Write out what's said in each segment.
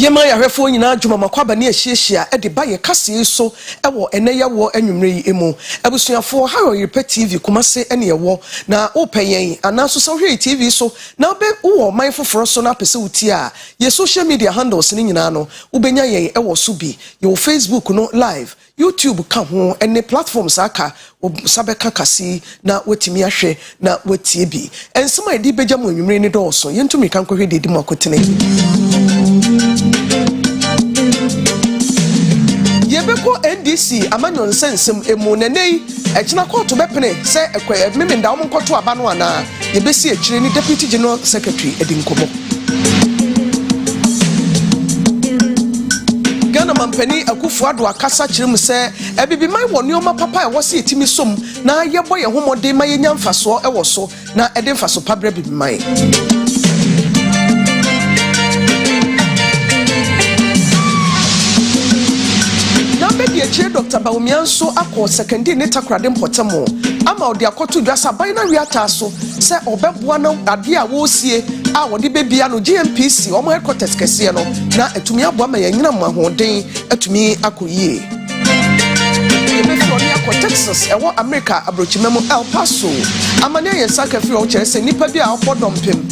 Yema ya refo nyina adwuma makwaba ne ahyiehia e de ba ye kase so ewo eneye wo anwumre yi emu abusuafo ha Oyerepa TV kumase ene yewo na openyen anaso so hwe TV so na be wo man foforo so na pese wuti a ye social media handles ni nyina no ubenya yen ewo so bi ye Facebook no live YouTube ka ho ene platforms aka sabeka kase na wetimi ahwe na wetie bi ensema edi beja mo anwumre ni do so yentumi kan kohwe de di makotene Yebeko NDC amanyon sensem emu nenei echina court bepene se ekwe memenda wo nkoto aba no ana yebesi echire ni deputy general secretary edinkomo Ghana mampani Akua Asiedua akasa kirem se ebibi man wo nioma papa e wo se etimi som na yebo ye homode ma ye nyamfaso e wo so na edemfaso pabre bibi man Dr. Baumianso ako secondary neta krade mpotemo ama odi akoto dwasa bina wiata so se obeboa na ade a wo sie a wode bebia no GMPC omo headquarters kese no na etumi aboa ma yanyina mahoden etumi akoyie Yebefoni akọ Texas ewo America abrochimemo El Paso amane yensa kafi o kire se nipa bi a opodompem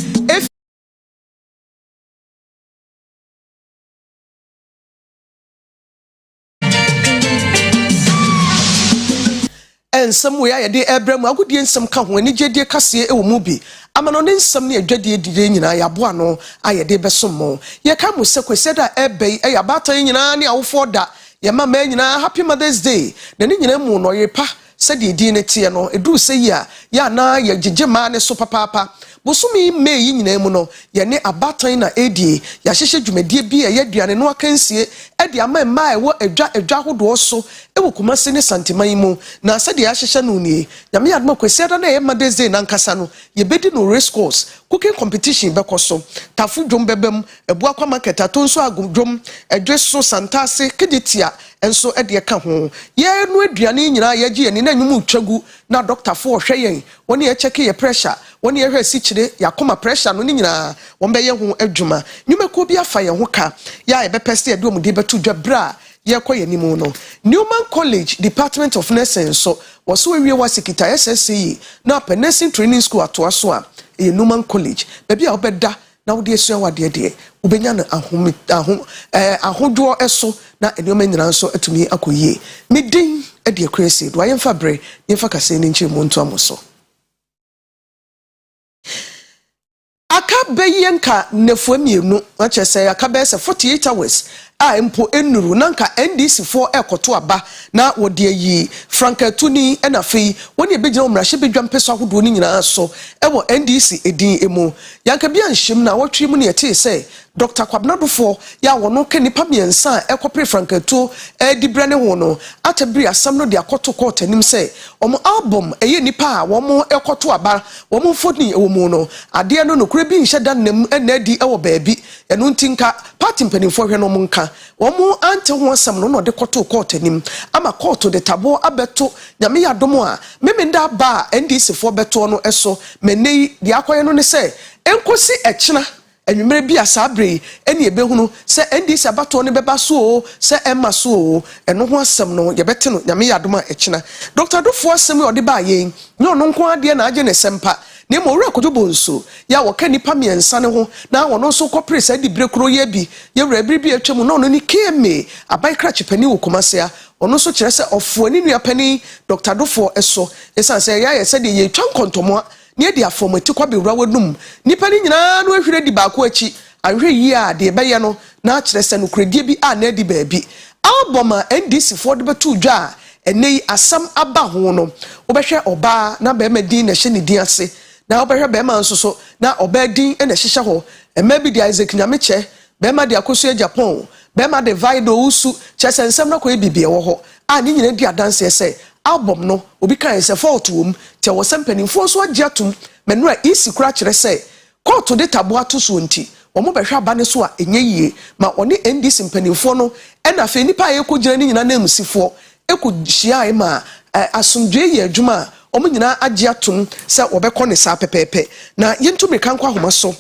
ensem we ayede ebrem agudie ensem ka ho ani gyedie kase e wo mu bi amano ne ensem ne adwadie dide nyina yabo ano ayede besomo ye ka mu sekweseda ebei e yabata nyina ne awofo da ye mama nyina happy Mother's Day na ne nyina mu no Oyerepa sede di ne tie no edu se yi a ya na ye gigema ne so papapa bosumi meyi nyina mu no ye ne abatan na edie ya hyehye dwumadie bi e yaduane no akansie e de ama ma e wo edwa hodo so e wo kumase ne santiman mu na sede ya hyehye no nie nyame yadma kwesiada na ye Mother's Day na nkasa no ye bedi no race course cooking competition bekoso tafu dwom bebem ebu akwa market atonso agudwom edweso santase kedetia enso e de ka ho ye no aduane nyina ye gye ni na nwum twagu na doctor fo hwe yen woni ye check ye pressure woni ye hwe si kire yakoma pressure no ni nyina won be ye ho adwuma nwumako bi afa ye ho ka ya e be pese ye do mu de betu dwabra ye koye ni mu no Newman College Department of Nursing so was we wa sekita SSC na nursing training school atoaso a Newman College baby a obeda na wo de esua wade de ubenya na ahodo eso na enoma nyina so atumi akoyie medin e de Akua do ayemfa bre yemfa kase ni nche mu nto amoso aka beyenka nefuamienu achese aka be se 48 hours a empo enuru nanka NDC for ekoto aba na wode yi frankatuni enafi woni ebegina omrahye bedwampeso ahodo ni nyina so ewo NDC edin emu yanka bia nhim na wotwe mu ne yete se Dr. Kwabnadofo ya wono ke nipa miensa ekopre frankato edibre ne ho no atabri asam no de akoto court anim se omo album eye nipa a womo ekoto aba womo foni ewo mu no ade no nokure bi nhye dan nam enadi ewo baabi eno ntinka party mpanimfo hwe no monka womo ante ho asam no de koto court anim ama court de tabo abeto nyame yadomo a memenda ba NDC fo beto no eso menei de akoye no ne se enkosi echina enwumere bi asabre eni ebehunu se NDC abato ne beba so o se emma so o eno ho asem no ye bete no nyame yadoma echina Dr. Dofo asem ye ode ba yen ne ono nko ade na age ne sempa ne mo wura kodo bonso ya wo ka nipa miensa ne ho na wono so kopre sa di brekuro ye bi ye wura biribi atwemu na ono ni keme abai kra chepani wo komasea ono so kire se ofo ani nua pani Dr. Dofo eso esan se ya ye se de ye twan kontomo ne di afomati kwa bewura wadum nipa ni nyina no ahwire di baako achi ahwe yi a de beye no na akire se no kredie bi a na di baabi album a NDC for de betu dwa enei asam aba ho no obehwe oba na be madin na hye ne din ase na obehwe be ma nso so na oba din na hyehye ho ema bi di Isaac Nyameche be ma di akoso Japan be ma de Vido usu chesensem na ko ebibie wo ho a ni nyina di adanse ese album no obi kan se fault wom te wo sempanimfo so agiatum menura isi kura kire se court de tabo ato so nti omo behwa ba ne so a enye yie ma oni NDC mpanimfo no na fe nipa ye ko gina ni nyina na musifo ekuhia ma asomdwe ye adwuma omo nyina agiatum se obekọ ne sa pepepe na yentumika nkwa homa so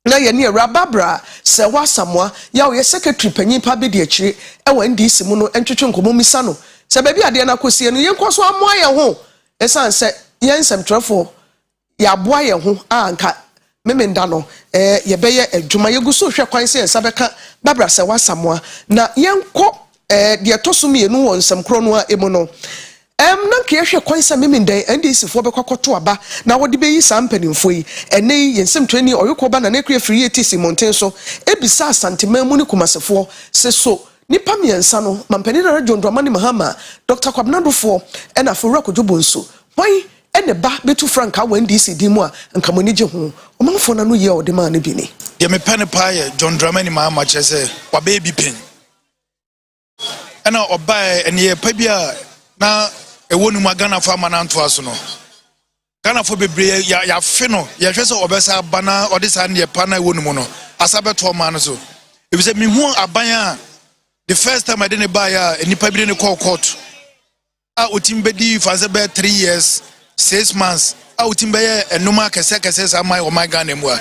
na ye ne rababra se wasamwa ya wo secretary panyin pa be de akire e wa ndisi mu no entwetwe nkomo misa no se ba bi ade na kosie no yenkoso amoa ye ho esan se yensem trafo ya boa ye ho anka memenda no ye beye adwuma yeguso hwe kwan se ensa beka babra se wasamwa na yenko de tosumienu won nsem kro no a emu no na nke hwe kwan se memenda ndisi fo bekwakoto aba na wode beyi sampanimfo yi ene yensem twani oyuko na nekre free etisi monten so ebisa asantemamu ni kumasefo se so nipa miensa no mampani na John Dramani Mahama Dr. Kwabnadofo ena fo rekojobo nso why ene ba betu franka when DC di mu a nkamoni je ho omanfo na no ye ode ma na bi ni ye me pen pa ye John Dramani Mahama chese wa baby pen ena oba ene ye pa bia na ewonu magana fa ma na nto aso no Ghana for bebre ya fe no ye hwese obesa bana odisa ne pa na ewonu mu no asabeto ma no so e bi se me hu aban a the first time I didn't buy any paper in the court. I would be for 3 years, 6 months. I would be a no mark says am I or my gun anymore.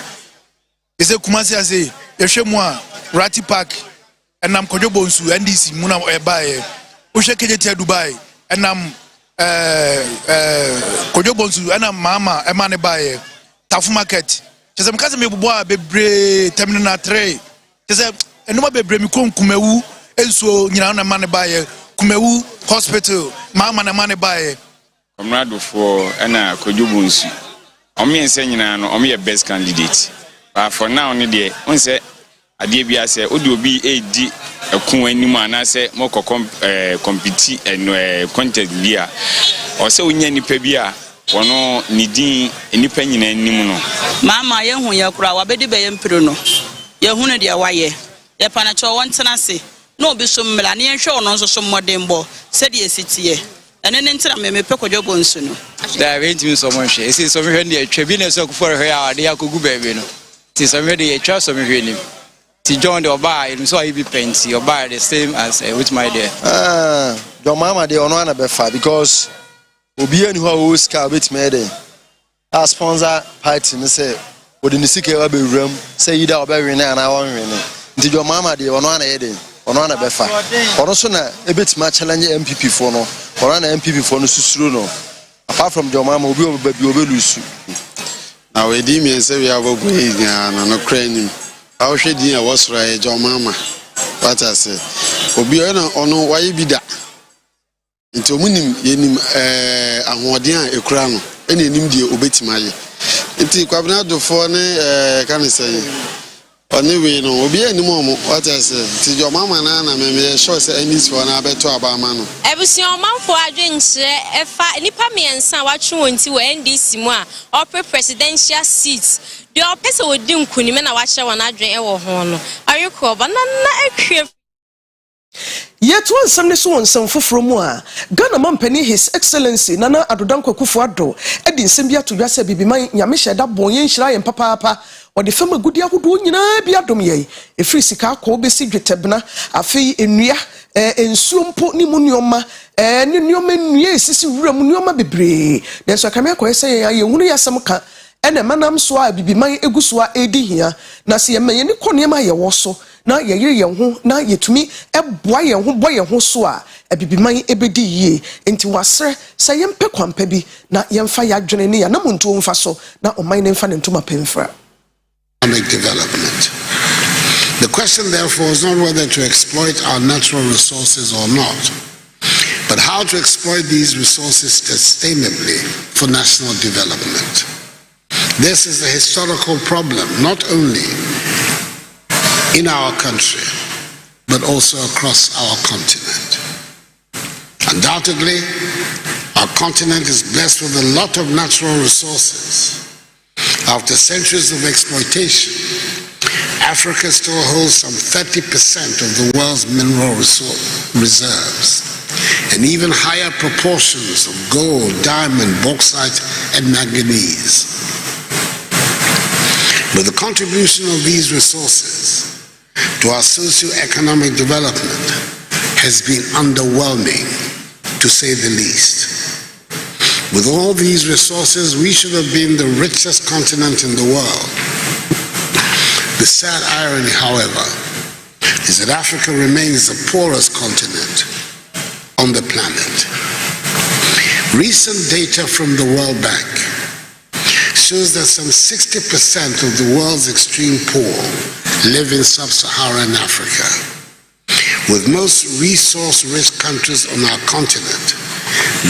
Is a Kumasi as a Yeshemwa, Ratty Park, and I'm Kojobonsu, and this Muna Ebaye, Ushakete Dubai, and I'm Kojobonsu, and I'm Mama, Emanebaye, Tafu Market. Just I'm cousin me boy, be terminal tray. Just a no be Bremicum Kumewu. Enso nyina na mane baye Kumewu hospital mama na mane baye Comrade for na Kojubunsu omiense nyina no omiye best candidate but for now ne de onse ade bia se odi obi edi ekun anim anase moko compete contest bia o se onya nipa bia wono nidin nipa nyina anim no mama ye hu ye kura wa bedi be ye mpiro no ye hu ne de waye ye panacho wontena se no be so mmela ne hwe ono nso so modembo se de esitie ene ne ntira me pekojobo nsu no da we ntimi so mo hwe esi so me hwe ne atwa bi ne so akufo hwe a de akogu baabi no ti so me hwe de atwa so me hwe ni ti John de oba e so ayi bi penti oba the same as with my dear your mama de ono na be fa because obi ani ho o ska bit me de a sponsor party ne say odi ni sika wa be wram say yida oba we na na won we ne nti your mama de ono na ye de ono na befa ono so na ebetima challenge MPP for no ono na MPP for no susuru no apart from your mama obi obi lusu na we di me say we have go na no crane how she di was right your mama what I say obi ono waye bida nti omunim yenim ahoden a ekura no ene enim die obetima ye nti Kwabnadofo ne kan say anyway no obi anim omo what I say ti your mama na me sure say any for na beto abama no ebusion manfo adwenhye efa nipa miensa watwe wonti wo NDC mu a opre presidential seats de opese wodi nkunime na wache wona adwen e wo ho no ayekọ ba na akwe yet one Sunday so on some from Ghana Mampani His Excellency Nana Adodankwa Kufuado Edin Simbia to Jase Bibiman Yamisha da Boyen Shira and Papa or the family good yahu nyina bia dom ye e free sika ko be si dwetebna afei enua ensuompo ni munnioma ni nneoma nnua sisi wura munnioma bebre den so kamia ko ese ye hunu yasem ka ene manam so a bibiman eguso a edi hia na se ye menye ni konema ye wo so na ye yire ye ho na yetumi eboa ye ho boye ho so a bibiman ebedi yie enti wasre se ye mpe kwampa bi na ye mfa ya dwene ne ya na muntu mfa so na oman ne mfa ne ntoma pemfra development. The question therefore is not whether to exploit our natural resources or not, but how to exploit these resources sustainably for national development. This is a historical problem not only in our country but also across our continent. Undoubtedly, our continent is blessed with a lot of natural resources. After centuries of exploitation, Africa still holds some 30% of the world's mineral reserves, and even higher proportions of gold, diamond, bauxite, and manganese. But the contribution of these resources to our socio-economic development has been underwhelming, to say the least. With all these resources, we should have been the richest continent in the world. The sad irony, however, is that Africa remains the poorest continent on the planet. Recent data from the World Bank shows that some 60% of the world's extreme poor live in sub-Saharan Africa, with most resource-rich countries on our continent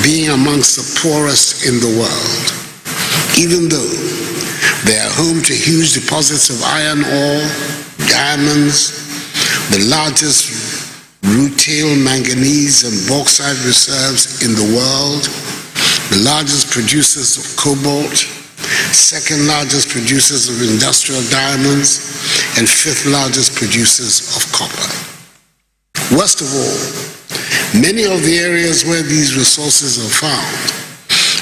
being amongst the poorest in the world, even though they are home to huge deposits of iron ore, diamonds, the largest rutile, manganese, and bauxite reserves in the world, the largest producers of cobalt, second largest producers of industrial diamonds, and fifth largest producers of copper. Worst of all, many of the areas where these resources are found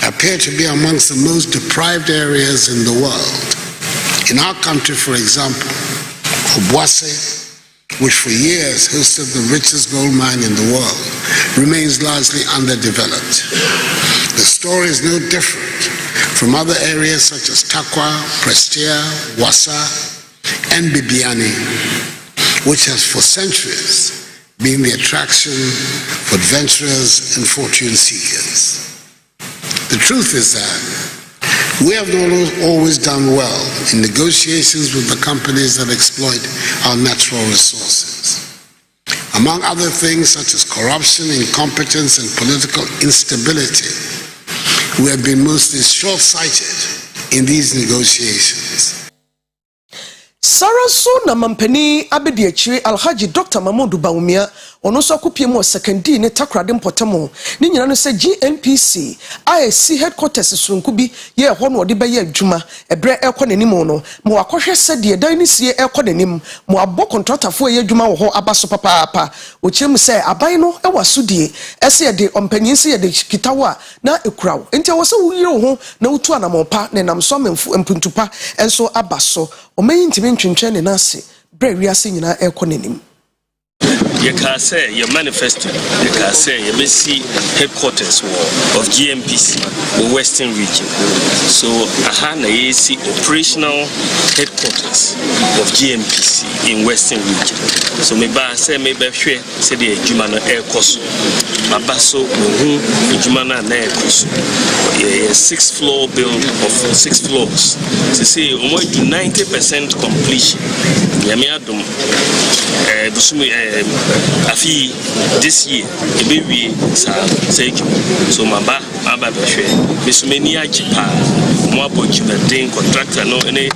appear to be amongst the most deprived areas in the world. In our country, for example, Obuasi, which for years hosted the richest gold mine in the world, remains largely underdeveloped. The story is no different from other areas such as Takwa, Prestea, Wassa, and Bibiani, which has for centuries been the attraction for adventurers and fortune seekers. The truth is that we have not always done well in negotiations with the companies that exploit our natural resources. Among other things such as corruption, incompetence, and political instability, we have been mostly short-sighted in these negotiations. Saraso na mampani abedi achire Alhaji Dr. Mamadou Bawumia ono so akopie mu secondary ne takrade mpotamo ni nyina no se GNPC IC headquarters sunku bi ye ho no de beye adwuma ebre ekọ nanim no mo akohwe sede dan ni sie ekọ nanim mo abo contractorfo ye adwuma wo ho abaso papa ochirem se aban no e wasudie ese de ompanyin se ye de kitawa na ekurawo enti wo se wo yire ho na utu anamopa ne nam so mpuntupa enso abaso omeyi ntimi ntwentwe ne nase bre wiase nyina ekọ nanim. You can say your manifesto, you can say you may see headquarters of GMPC or Western region. So Ahana is operational headquarters of GMPC in Western region. So maybe I say maybe share say the Jumana Air Cost. Mabaso Jumana Air Cost. A 6th floor build of 6 floors. So say almost 90% completion. Yamiadum afi this year ebewie say so maba behwe besumeni agipa mo abojuma den contractor no ene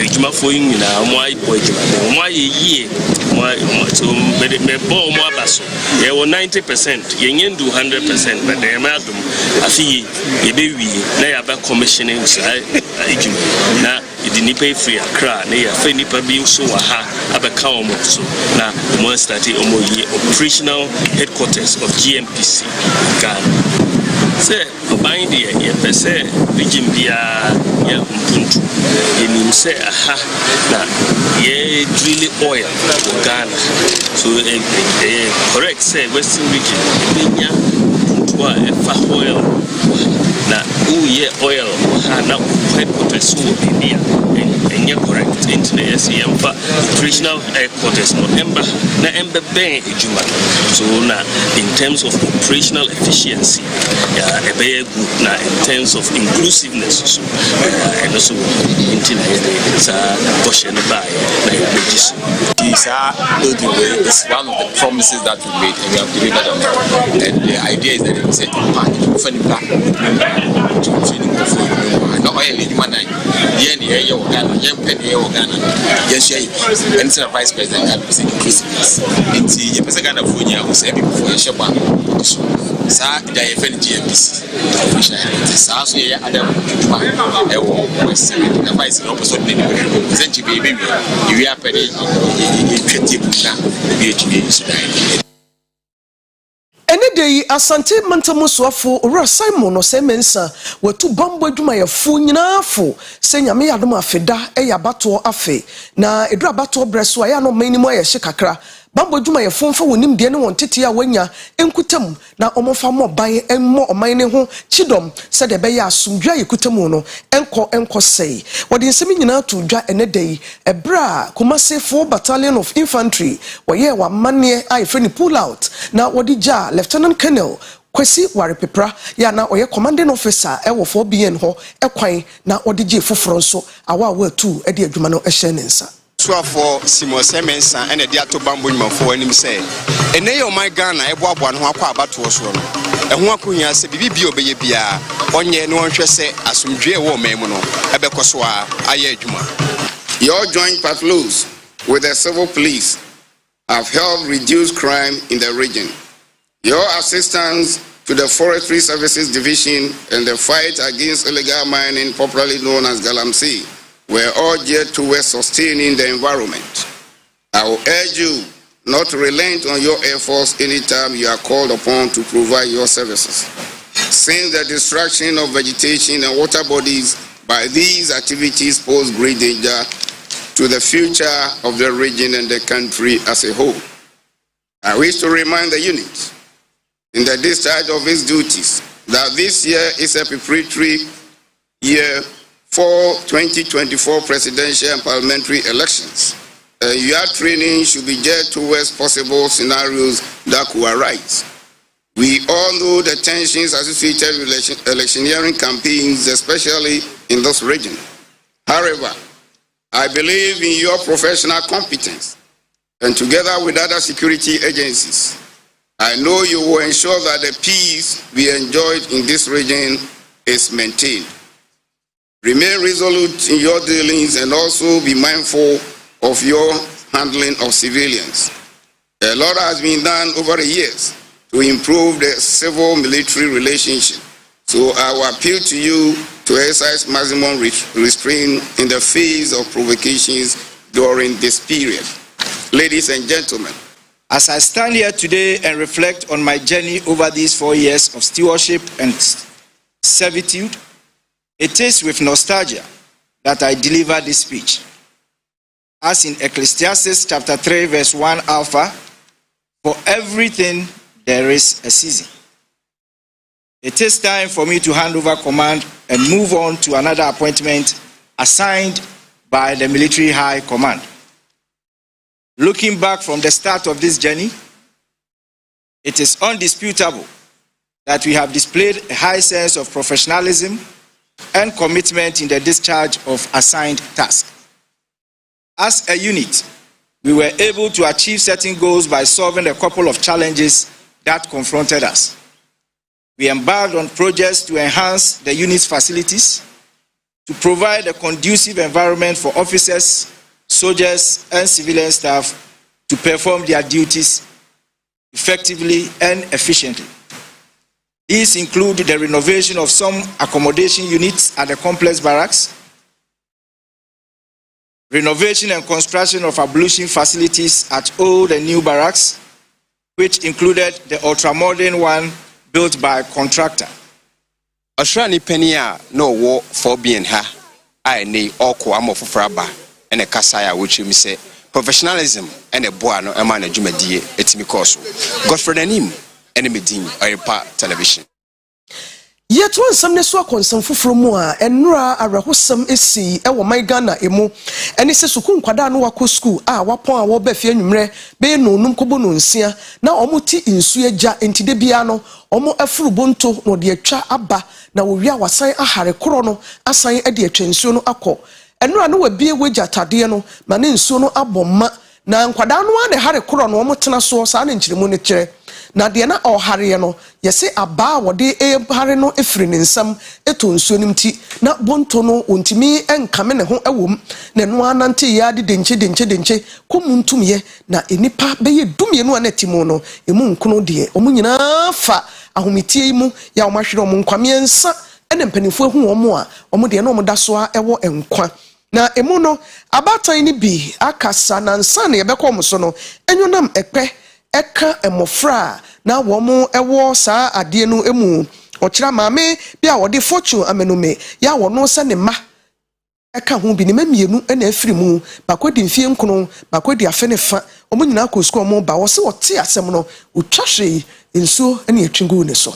ejuma fo nyina mo aibo ejuma mo ayeye mo so me bo mo abaso ye wo 90% yenye ndu 100% but dem adum afi ebewie na ya ba commissioning say ejuma na idini pay free akra na ya fe nipa bi so wa ha abeka omo so na mo started operational headquarters of GMPC Ghana. Say buying the pese region bia ya mpuntu enim say aha na ye drilling oil Ghana. So correct say Western region benya mpuntu a efa oil na uye oil na headquarters wo bia and you're correct into the SEM for operational headquarters no ember ben ejuma so na in terms of operational efficiency a very good na in terms of inclusiveness so and also into the portion by these are is one of the promises that we made and we have delivered on it. And the idea is that it is a impact for the black no oil in Manai yen Ghana yen penny Ghana yes and the vice president can be inclusiveness into the person Ghana for you who say before you shop sa da ye fen GMPC sa so ye adam e wo west na vice no person ni present baby you are pedi e twete na bi e sudan. Ene dey asante mantamusoafo ora Simon no semensa watu bambo adwuma ya fu nyina fo se nyame yadom afeda e yabato afe na edu abato breso aya no manimo ya hye kakra bambo dwuma ye fonfa wonim de ne won tete a wanya enkutam na omofa mo ban emmo oman ne ho chidom se de be ya asumdwa ye kutamu no enko sei wode nsem nyina to dwa ene dai ebra Kumasi 4 Battalion of Infantry woye wa manne a efre ni pull out na wode ja Lieutenant Colonel Kwesi Warepepra ya na oye commanding officer ewo 4BN ho ekwan na wode je foforo nso awa 2 e de adwuma no ehye ne nsa so for Simon Semensa and the ato bambo nyuma for him say ene yo my Ghana eboaboa no akwa abato so no ehun akonya se bibi obeye bia onye ne wonhwe se asumdwe wo memu no ebekoso a aye adwuma. Your joint patrols with the civil police have helped reduce crime in the region. Your assistance to the Forestry Services Division and the fight against illegal mining, popularly known as Galamsey, were all geared towards sustaining the environment. I will urge you not to relent on your efforts anytime you are called upon to provide your services. Since the destruction of vegetation and water bodies by these activities pose great danger to the future of the region and the country as a whole, I wish to remind the unit in the discharge of its duties that this year is a preparatory year for 2024 presidential and parliamentary elections. Your training should be geared towards possible scenarios that could arise. We all know the tensions associated with electioneering campaigns, especially in this region. However, I believe in your professional competence, and together with other security agencies, I know you will ensure that the peace we enjoyed in this region is maintained. Remain resolute in your dealings and also be mindful of your handling of civilians. A lot has been done over the years to improve the civil-military relationship. So I will appeal to you to exercise maximum restraint in the face of provocations during this period. Ladies and gentlemen, as I stand here today and reflect on my journey over these 4 years of stewardship and servitude, it is with nostalgia that I deliver this speech. As in Ecclesiastes chapter 3 verse 1 alpha, for everything there is a season. It is time for me to hand over command and move on to another appointment assigned by the Military High Command. Looking back from the start of this journey, it is undisputable that we have displayed a high sense of professionalism and commitment in the discharge of assigned tasks. As a unit, we were able to achieve certain goals by solving a couple of challenges that confronted us. We embarked on projects to enhance the unit's facilities, to provide a conducive environment for officers, soldiers, and civilian staff to perform their duties effectively and efficiently. These include the renovation of some accommodation units at the complex barracks, renovation and construction of ablution facilities at old and new barracks, which included the ultramodern one built by a contractor. Australian Penia no war for being her. I need all Kuamo for Fraba and a Kasaya, which you say professionalism and a Buano, a man, a Jumadi, Etimikoso. Godfrey Anim, enemy Dean, Oyerepa Television. Yet one some neswa konsamfo from a enra arahosam esi ewo my Ghana emu eni se sukun kwada no wako school a wapon a wo ba fie nwumre be no num kobo no nsia na omuti nsu agya entide bia no omo afuru bonto no de atwa aba na wo wia wasan ahare koro no asan e de atwa nsu no akọ enra no wabie wagya tade no ma ne nsu no abomma na nkwada no ane hare koro no omo tena so sa na nkyiremu ne kyere na de na ohare no yese aba wode hare no efiri ne nsam eto nsuo nimti na bonto no ontimi enkame ne ho ewom na no anante ya de denche komuntumye na enipa beye dumye no anatimo no emu nkono de omunyina fa ahomitie mu ya omahwere omu nkwamiensa ene mpanifo hu omo a omo de na omo daso a ewo enkwa na emu no abatan ni bi akasa na nsa na yebekọ omo so no enwonam ekpe eka emofra na womo ewo sa ade no emu okira maame bia wode fortune amenome ya wono se ne ma eka ho bi ne mamienu na afiri mu bakodi mfie nkono bakodi afe ne fa omo nyina ko school omo ba wo se wo te asem no utwa hwe nsuo ene etwingu ne so.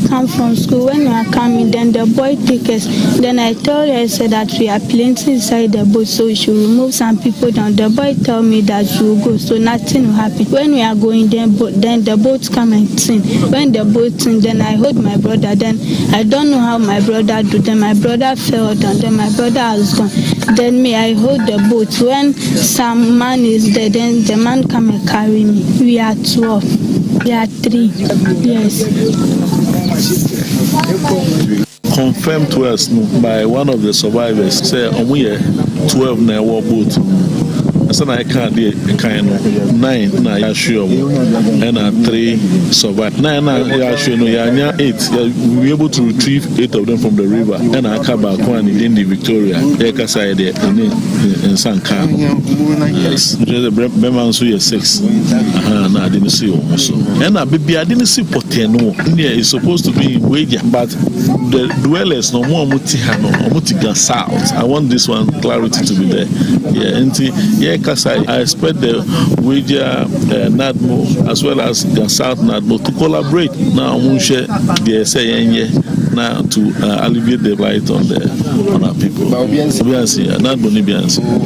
Come from school. When we are coming, then the boy take us. Then I told her, said that we are plenty inside the boat, so we should remove some people down. The boy told me that we will go, so nothing will happen. When we are going, then the boat come and sing. When the boat sing, then I hold my brother. Then I don't know how my brother do. Then my brother fell down. Then my brother has gone. Then me, I hold the boat. When some man is there, then the man come and carry me. We are 12. We are 3. Yes. Confirmed to us by one of the survivors, say, we 12 na war boat. I said, I can't do a kind of 9, I assure you, and 3 survived. 9, I assure you, 8. We were able to retrieve 8 of them from the river, and I come back one in the Victoria, Ekaside, in Sanka. Yes, the Bemansu 6. I didn't see also. And I didn't see Poteno. Yeah, it's supposed to be wager, but the dwellers no more Mutihano or Mutiga South. I want this one clarity to be there. Yeah, and yeah. I expect the wager NADMO as well as the South NADMO to collaborate now now to alleviate the blight on our people.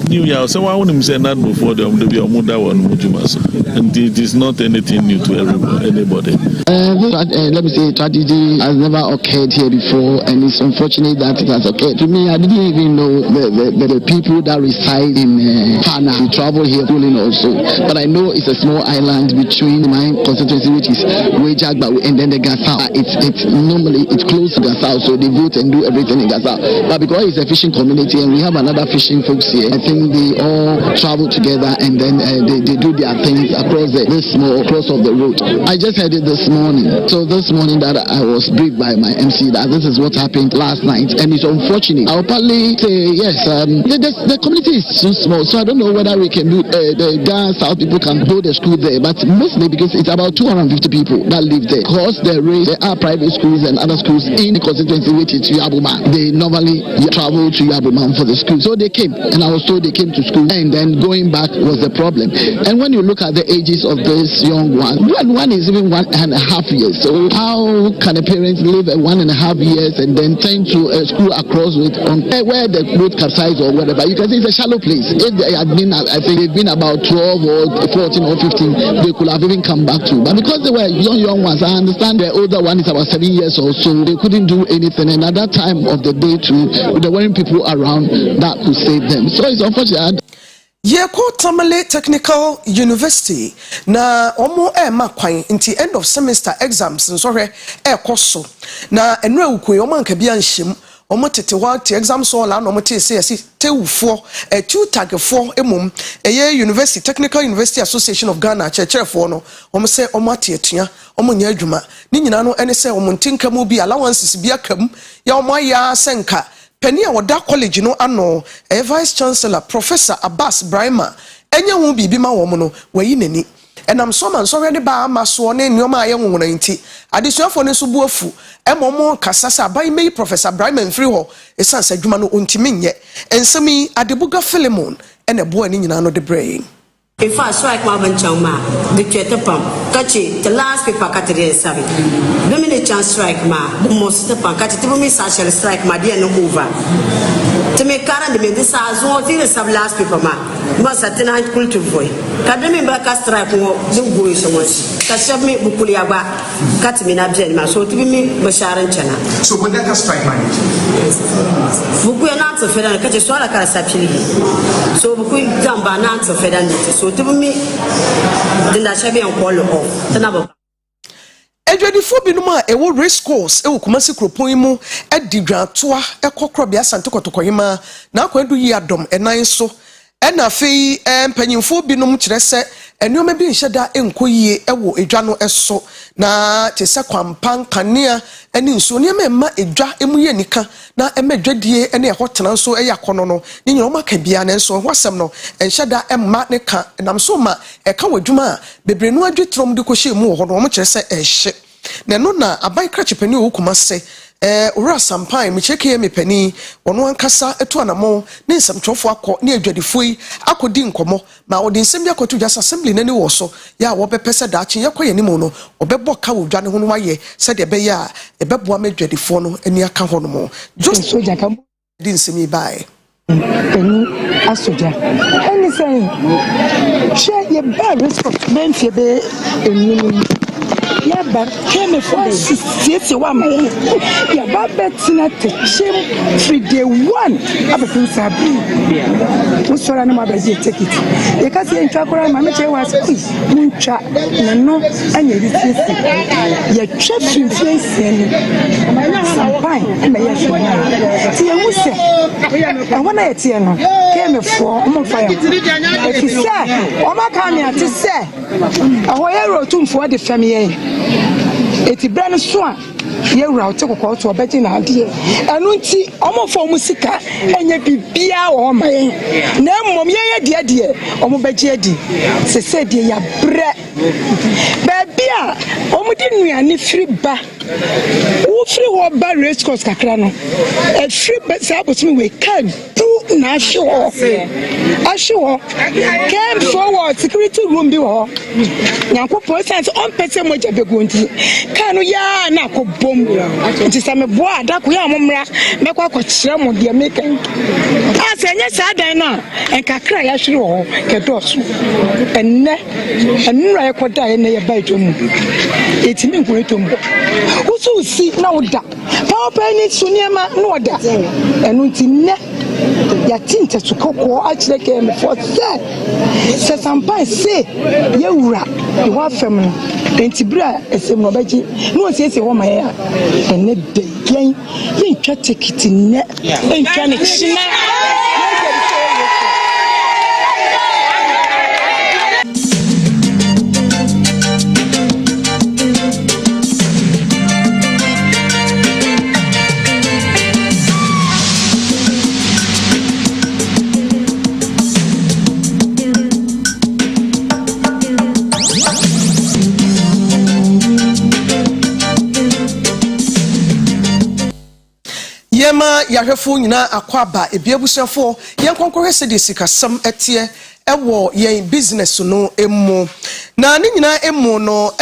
New Year, so I want to say NADMO for them to be a muda one, and it is not anything new to anybody. Let me say, tragedy has never occurred here before, and it's unfortunate that it has occurred. To me, I didn't even know the people that reside in Hana travel here pulling also, but I know it's a small island between my constituency, which is Wejagba, and then the Gasao. It's normally it's close to Gasao, so they vote and do everything in Gasao. But because it's a fishing community and we have another fishing folks here, I think they all travel together and then they do their things across this small cross of the road. I just heard it this morning. So this morning that I was briefed by my MC that this is what happened last night, and it's unfortunate. I'll probably say yes. The community is too small, so I don't know whether we can do the Ghana South people can hold a school there, but mostly because it's about 250 people that live there. Because there are private schools and other schools in the constituency, which is Yabuma. They normally travel to Yabuma for the school, so they came, and I was told they came to school, and then going back was the problem. And when you look at the ages of this young one is even 1.5 years. So how can a parent live 1.5 years and then turn to a school across with where the boat capsize or whatever? You can see it's a shallow place. If they had been, I think they've been about 12 or 14 or 15, they could have even come back to. But because they were young ones, I understand the older one is about 7 years or so, they couldn't do anything. And at that time of the day too, there weren't people around that could save them. So it's unfortunate. Yeko Tamale Technical University na omo makwan until end of semester exams nsore koso na enwe ukwe omo anka bia nhyem omo tete wa te exams so la na omo te say tewufo two tagfo emum University Technical University Association of Ghana chechefo no omo say omo ate atua omo nya adwuma ni nyina no ene say omo ntinkamu bi allowances bi akam ya omo ya senka Penny Wada College no ano Vice Chancellor Professor Abbas Brahima enya hu bibi ma wo no wayi nani enam so man so re ba ma so ne nyoma aye nwona nti adesuafo ne so bu afu emomo kasasa bai mei Professor Brahima mfiri ho esansa adwuma no ontimi nye ensemi adebuga Philemon ene bo ani nyina no de brain. If I strike my banchama, the Ketapam, Kachi, the last paper Catherine Savage. The minute chance strike ma, most the Pancati, shall strike my dear no over. To make current the this house, what is some last paper ma, must at night cool to boy. Cademy back a strike more, do go so much. Kashav me Bukuliaba, Katimina Jenma, so to be me, Basharan Chana. So when that strike mine? Buku announced a federal catch a swallow Casapili. So Buku Gamba announced a federal. So to me, then I shall be on call off. The number. Edwardifo binuma ewo race course ewo Kumasi Kropon mu edigrantoa ekokro bia santokotokoyima na akwandu yi adom enan so ena fei mpanyimfo binum kirese enoma bi nheda enkoyie ewo edwa no eso na tese kwampan kanea eni nso ne ma edwa emuye nika na emedwadie ene ehotena nso eyakono no ni nyoma ka bia ne nso hwasem no enhyeda emma ne ka nam so ma eka wadwuma bebrenu adwetrom de kohye mu ho no mo kirese ehye na no na aban krachepani wo Kumase ora sampan me cheke me pani ono ankasa eto anamo ne nsamtwofo akọ ne adwadifo yi akodi nkomo ma odi nsem bia kotu jasa assembly nani wo so ya wo bepese da achi yakọ yanimo no obebo ka wo dwane ho no waye se de be ya ebebo amadwadifo no ani aka ho no mo just soja kam di nsem yi bae Penny Asoja. Anything. Share your bad respect. Ben Febe and yeah, but came for 61 man. Yeah, but that's not the shame for day one. I've been sabi. Who's for an mother take it? You can't see in Chakra, my mature was Muncha, no, and you did your chef influence and pine and my yash. See, I was say, I want to see no. Came for fire. If you say, oh, my camera to say, a wire to for the family. Eti brand swan ye route ko to obeti na ade anu nti omo fo musika enye bibia o man na mmom ye de omo beje adi se de ya bre babia omo di nuane firi ba wo firi ho ba race course kakra no e firi ba sa botumi we kan do na show came forward security room bi ho nyankopon sense on pese moja begonti kanu ya na ko bom nti sa me boa adako ya momra mekwa kwakire mo de meka asenye sa dan na enkakra ya hwere ho kedoso enne enura ekoda ene ye ba etomu etimi nkuretom usu si na oda power penny suniema na oda enu nti ne ya tinta tukoko akire ke me for se sampai se ye wura e wa fam no enti bra esem no baji no siesie wo ma ya ene de yen twa tikiti ne entwa ne china Yema yahwefo nyina akwaba ebiebusefo yenkonkore se de sikasam etie ewo yen business no emu na ne nyina emu no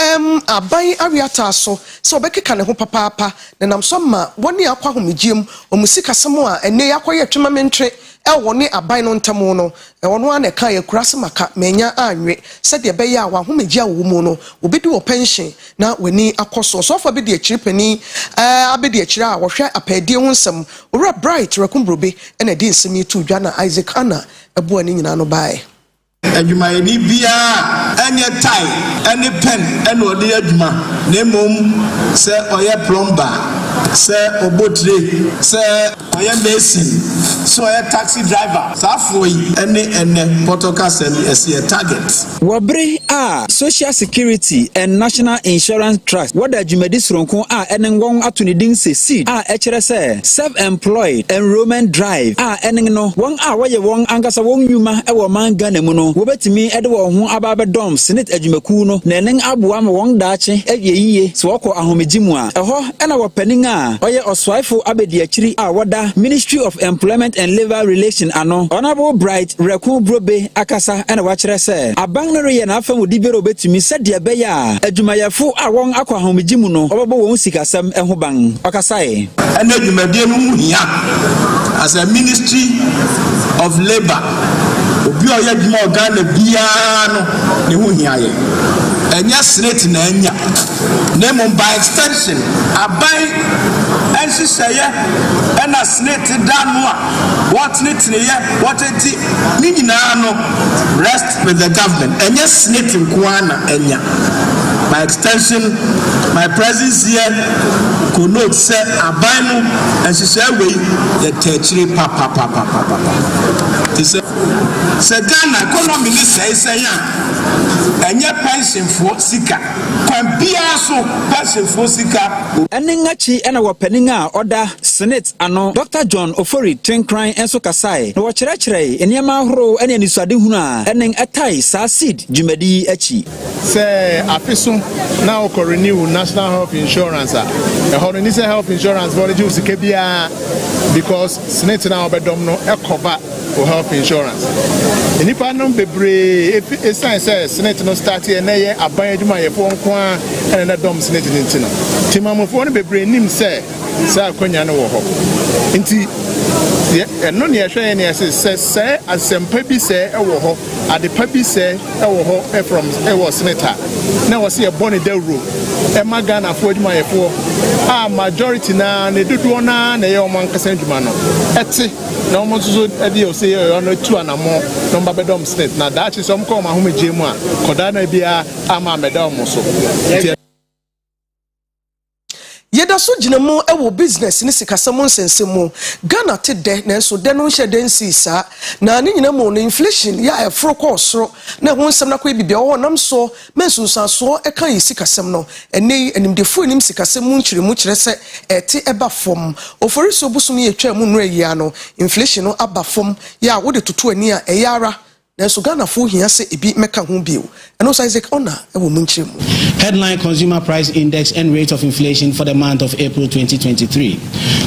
aban awiata so se obekeka ne ho papaapa na namso ma woni akwa homegiem omusikasam a ene yakoye twemamentre ewo ne aban no ntamo no ewo na ka yakurase maka menya anwe se de be ya wa homegia wo mu no obedi wo pension na wani akoso so fa be de akiripani abedi akira a wo hwe apadi ho nsam ora bright rekumbrobe ena di nsemi tu dwa na Isaac ana ebo ani nyina no bae adwuma ni bia enye tie any pen ene odi adwuma na mom se oye plumber se obotre se oye mason so oye taxi driver safo yi ene protocol ese target wabre social security and national insurance trust what adwumadi soronko ene won atonidin se seed ekere se self employed enrollment drive ene no won waye won angasa won nyuma e wo man Ghana mu no wobetimi ede wo ho ababe dom senate adwumaku no na enen aboa ma won daache eyiye so wokọ ahomegimu eho ena wo panin oye oswaifo abedi akiri woda Ministry of Employment and Labor Relations ano Honorable Bright Reku Brobe akasa ena wa kire se aban no ye na afa wodi bere obetimi se de be ya adwumayafo won akọ ahomegimu no obebo won sikasam eho ban akasae ena adwumadie no mu hia as a Ministry of Labor obi oya dwuma Ghana bia no ne ho hiaye enya senate na enya name by extension aban ensiseye ena senate danu what need ye what enti ni nyina no rest with the government enya senate nkuana enya by extension my presence here could not say aban no ensiseye we ye techiri papa se Ghana economy ni say enye pension for sika kwambia so pension for sika enengachi ena wapeninga order Senate ano Dr. John Ofori Trenkran enso kasai na wɔkyerɛkyerɛ enema ahoro ene anisuade hunu a enen atai sa seed dwumadi achi say afiso na o renew national health insurance a ɛhɔ no say health insurance for the usike bia because Senate na obedom no cover for health insurance enipa no bebre esan say Senate no start here na ye aban adwuma ye fo nko a ene na dom Senate nti no timamofo no bebre nim say akonya no wo hɔ nti no ne hwɛ ne say asempa bi say ɛwɔ hɔ adepa bi say ɛwɔ hɔ from ɛwɔ Senate na wɔ say bɔne dawro ɛma Ghana fo adwuma ye fo a majority na ne dodo na ye ɔman kasa adwuma no ɛte na ɔmo so ɛde o say ɔno tu anamo no mba bedom Senate na da chi som kɔ ma ho megye mu a kɔda na bia ama meda ɔmo so Yedaso jinamo ewo business ni sikasam nsensemu Ghana te de na enso de no hye de nsi sa na ne nyina mo no inflation ya efro kɔ soro na ho nsɛm na kɔ bibia wo nam so mensunsan so eka yi sikasam no ene animdefo nim sikasam mu nkyiremu kyerɛ sɛ ɛte ɛba fom ofori so busum ye twa mu nura yi ano inflation no aba fom ya wo de tutu ani a ɛyara so Ghana fo hia se ebi meka ho bio eno so Isaac Ona ewo mu nkyiremu. Headline Consumer Price Index and rate of inflation for the month of April 2023.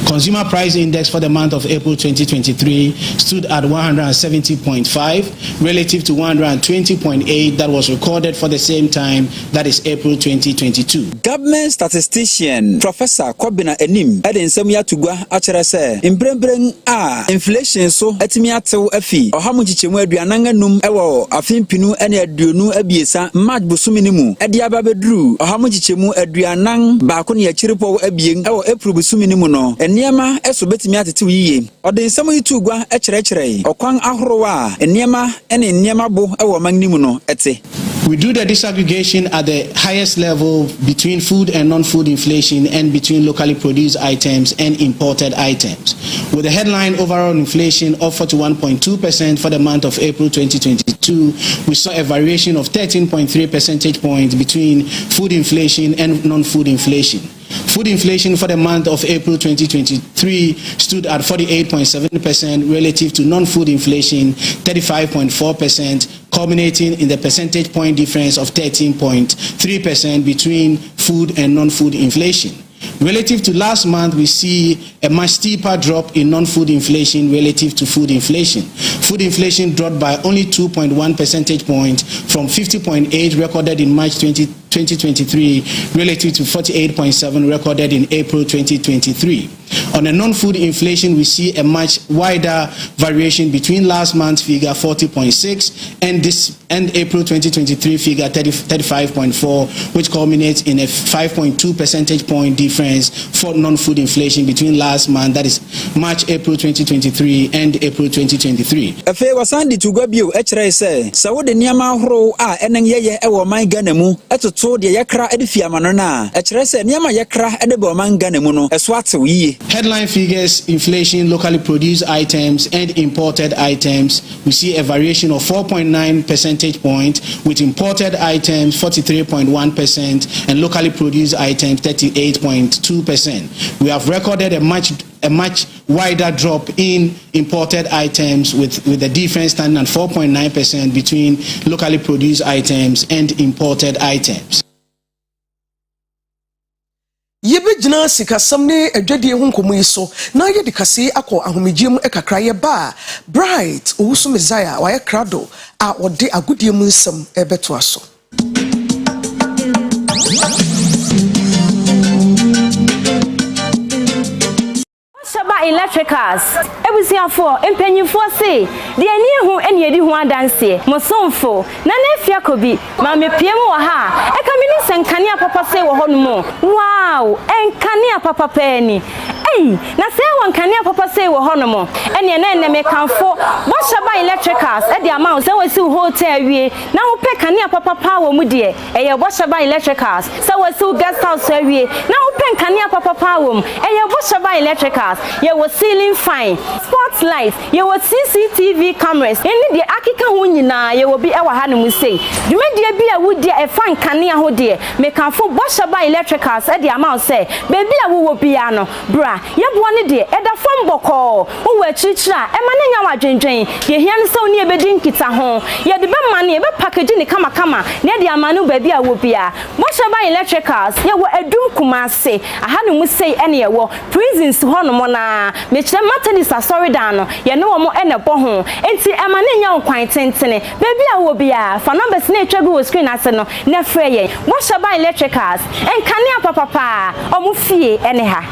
Consumer Price Index for the month of April 2023 stood at 170.5 relative to 120.8 that was recorded for the same time, that is April 2022. Government statistician Professor Kobina Enim nsɛm ya tugwa akyerɛ sɛ mbrembreng a inflation so atimi atew afi ɔhamu kyikyemu aduanan anum ɛwɔ afimpinu ɛne aduonu abiesa March busumi ne mu ɛde aba bedru ɔhamu kyikyemu aduanan baako ne akyiripɔ abien ɛwɔ April busumi ne mu no enema ɛso betimi atetew yiye ɔde nsɛm yi tugwa ɛkyerɛkyerɛ ɔkwan ahoro a enema ɛne enema bo ɛwɔ magnimu no ɛte. We do the disaggregation at the highest level between food and non-food inflation and between locally produced items and imported items. With the headline overall inflation of 41.2% for the month of April 2022, we saw a variation of 13.3 percentage points between food inflation and non-food inflation. Food inflation for the month of April 2023 stood at 48.7% relative to non-food inflation 35.4%, culminating in the percentage point difference of 13.3% between food and non-food inflation. Relative to last month, we see a much steeper drop in non-food inflation relative to food inflation. Food inflation dropped by only 2.1 percentage points from 50.8 recorded in March 2023 relative to 48.7 recorded in April 2023. On a non-food inflation, we see a much wider variation between last month's figure 40.6 and April 2023 figure 35.4, which culminates in a 5.2 percentage point difference for non-food inflation between last month, that is March, April 2023 and April 2023. Efe wasandi tugwabio echere se sawode niyama horo a eneng yeye ewo man Ghana mu etoto de yakra edifia manona echere se niyama yakra edebo man Ghana mu no eso atew yiye. Headline figures, inflation, locally produced items and imported items, we see a variation of 4.9 percentage points, with imported items 43.1% and locally produced items 38.2%. We have recorded a much wider drop in imported items with the difference standing at 4.9% between locally produced items and imported items. Yebe jina sikasam ne adwadie ho nkomo yiso na ye de kase akọ ahomegiem ekakra ye ba bright owusu messiah wa ye krado a ode agodie mu nsam ebeto aso. Shaba electricals ebusiafo empanyifo se de ani hu ene edi hu adanse mosomfo na nafia kobi ma mepiem wa ha e kamini senkania papa se wo hono wow enkania papa pani na se wankania papa se wo hono mo ene na me kanfo bo Shaba electricals e de ama se wasi hotel wie na wo pe kania papa pa wo mu de eye bo Shaba electricals se wasi guest house wie na wo pe kania papa pa wo eye bo Shaba electricals ye was ceiling fine spotlight ye was CCTV cameras any de akika ho nyina ye will be e wa ha no mu sei dwumadie bi a wudi e fan kanea ho de me kanfo bo Shaba electricals e de ama say baby a wo bia no bra yeboa ne de eda fam boko wo achichira e ma ne nya wadwendwen ye hia ne se oni ebedi nkita ho ye de be ma ne be package ne kama ne de amanu ba bi a wo bia mo sheba electricals ye wo adum kumase aha ne mu sei ene ye wo prisons ho no mo na me kire matenis asori dan no ye ne wo mo ene bo ho enti e ma ne nya nkwan tentene ba bi a wo bia fa numbers na etwa go screen ase no na frɛ ye mo sheba electricals enkane apapapa omu fie ene ha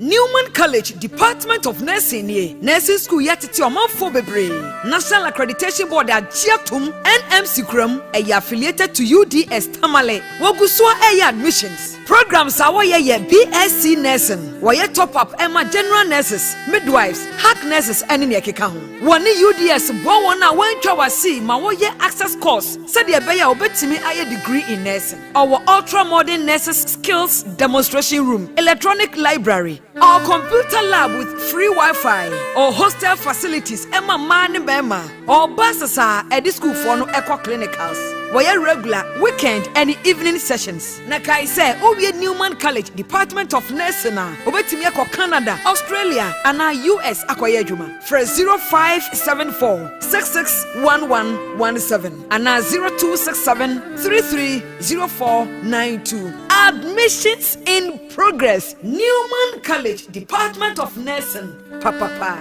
Newman College Department of Nursing ye Nursing School yatiti omanfo bebre National Accreditation Board agiatum NMC kram affiliated to UDS Tamale wogusua admissions programs are ye BSc nursing woye top up Emma general nurses midwives hack nurses ene ne keka ho woni UDS bo wona wantwa wasi ma woye access course said ye be ya obetimi aye degree in nursing our ultra modern nurses skills demonstration room electronic library or computer lab with free Wi-Fi or hostel facilities Emma man bema or buses are at the school for no eco clinicals where regular weekend and evening sessions na kai say Oye Newman College Department of Nursing obetimi ekọ Canada Australia and US akoye adwuma for 0574 661117 and 0267 330492 admissions in progress Newman College Department of Nursing papa.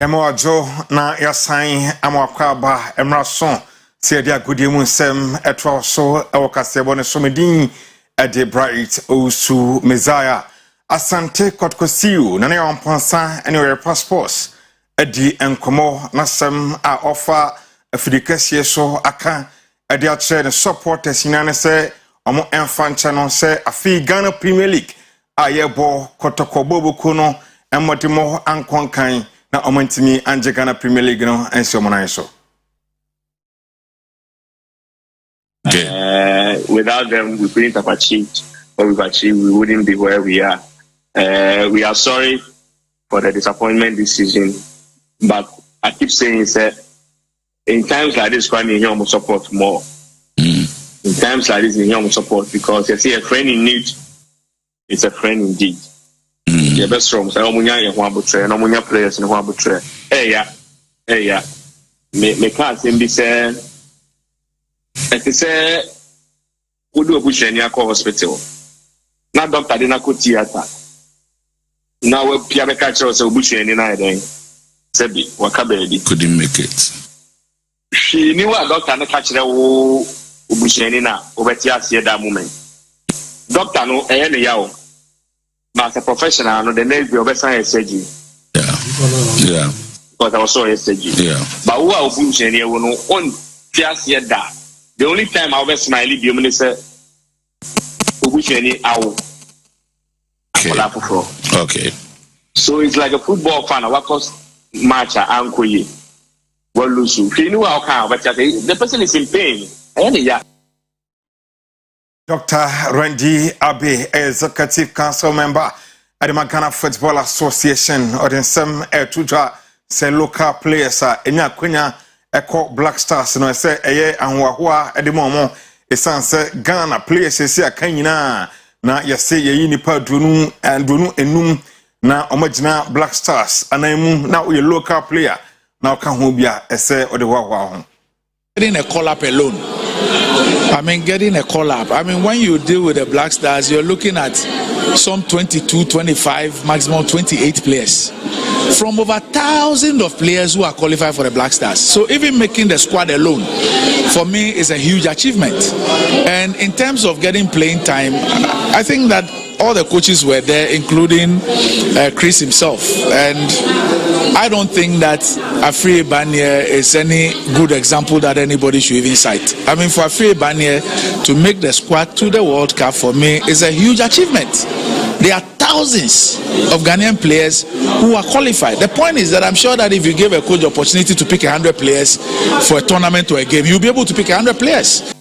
Emoajo na yasan amwakwaba emrason se dia godiemu nsem etro so ewokasebo ne somedin ede bright osu mezaya asante kotkosiu na ne omponsa ene Oyerepa sports edi enkomo nasem a offer afidikasie so aka ede atre ne supporters inane se omo enfantcha no se afi Ghana Premier League ayebo kotokobobo kuno emodimo ankonkan na omantimi anje Ghana Premier League no enso monaiso. Without them, we couldn't have achieved what we've achieved. We wouldn't be where we are. We are sorry for the disappointment this season, but I keep saying that in times like this, we need your support more. In times like this, we need your support because you see, a friend in need is a friend indeed. The best from say omunya ye ho abotre na omunya players ne ho abotre me can't be say it say odu obushani akọ hospital na doctor dey na ko theater na we pia be catch us obushani na den sebi waka be couldn't make it she knew a doctor na catch wo obushani na obeti asie that moment doctor no ne yawo. As a professional, no, the next be obesa surgery. Yeah. Because I was so surgery. Yeah. But who are obusheni we no on just yet that. The only time I was smiley be me say obusheni awo. Okay. So it's like a football fan. I was match anko ye. Well lose. He knew how can but the person is in pain. Yeah. Dr. Randy Abe, Executive Council Member at the Ghana Football Association, or in some tuja say local players enya kwenya eko Black Stars no say eye anwahwa at the moment say Ghana players say akanyina na yese ye nipa dunu enum na omagina Black Stars anamu na we local player na ka ho bia ese odewahwa ho. Getting a call up alone. Getting a call up. When you deal with the Black Stars, you're looking at some 22, 25, maximum 28 players from over thousands of players who are qualified for the Black Stars. So even making the squad alone, for me, is a huge achievement. And in terms of getting playing time, I think that all the coaches were there, including Chris himself. And I don't think that Afri Banier is any good example that anybody should even cite. I mean, for Afri Banier to make the squad to the World Cup for me is a huge achievement. There are thousands of Ghanaian players who are qualified. The point is that I'm sure that if you give a coach the opportunity to pick 100 players for a tournament or a game, you'll be able to pick 100 players.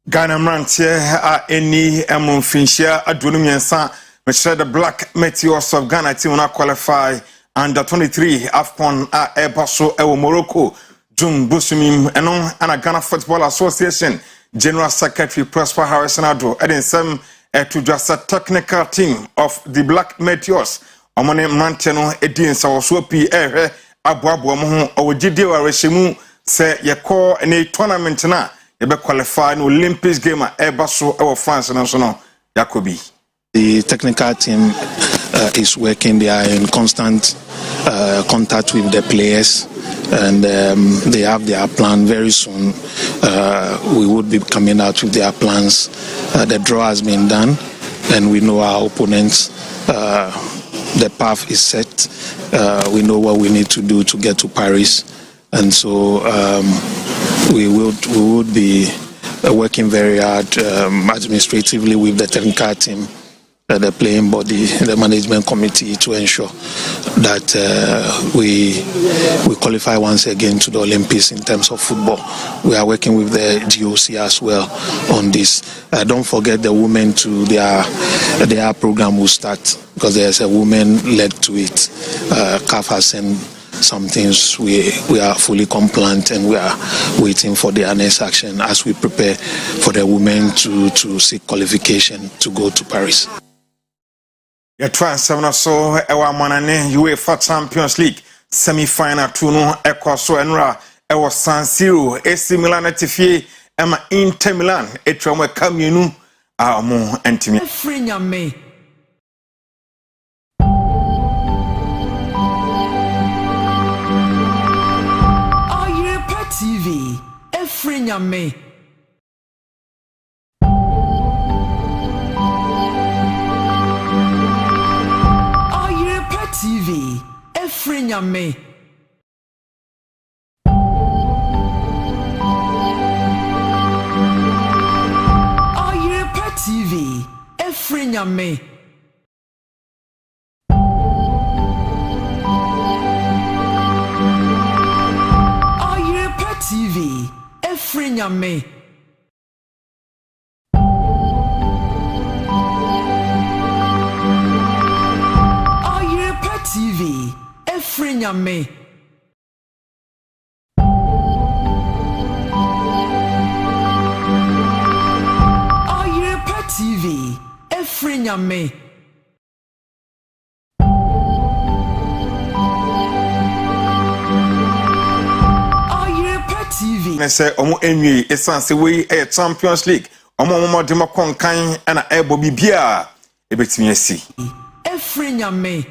Ghana Mrantie any Finchia Adunumiansa, which the Black Meteors of Ghana team will qualify under 23 AFCON Ebaso Ewo Morocco, June Busumim, and Ghana Football Association General Secretary Prosper Harrison Ado, adding some to just a technical team of the Black Meteors. Omone Manteno Edin Sawaswopi Abuabuamu or Jidi Reshimu say ye call any tournament na ye be qualify an Olympics game at Ebaso or France National Yakobi. The technical team is working. They are in constant contact with the players, and they have their plan. Very soon we would be coming out with their plans. The draw has been done, and we know our opponents. The path is set. We know what we need to do to get to Paris, and so we would be working very hard administratively with the technical team, the playing body, the management committee, to ensure that we qualify once again to the Olympics in terms of football. We are working with the GOC as well on this. Don't forget the women too. Their program will start because there's a woman led to it. CAF has sent some things. We are fully compliant, and we are waiting for the next action as we prepare for the women to seek qualification to go to Paris. Your transfer so ewa manane UEFA Champions League semi-final tuno ekwaso enra ewa San Siro AC Milan tifie ema Inter Milan etwamwe kamenu a omo entimi Frinyame Oyerepa TV Frinyame TV, Frinyame. Oyerepa TV, Frinyame. Oyerepa TV, Frinyame. TV, Frinyame. Oyerepa TV, Frinyame. Oyerepa TV. Ne say omo enwi esanse we Champions League. Omo demo konkan na ebo bibia ebetimi asi. Frinyame.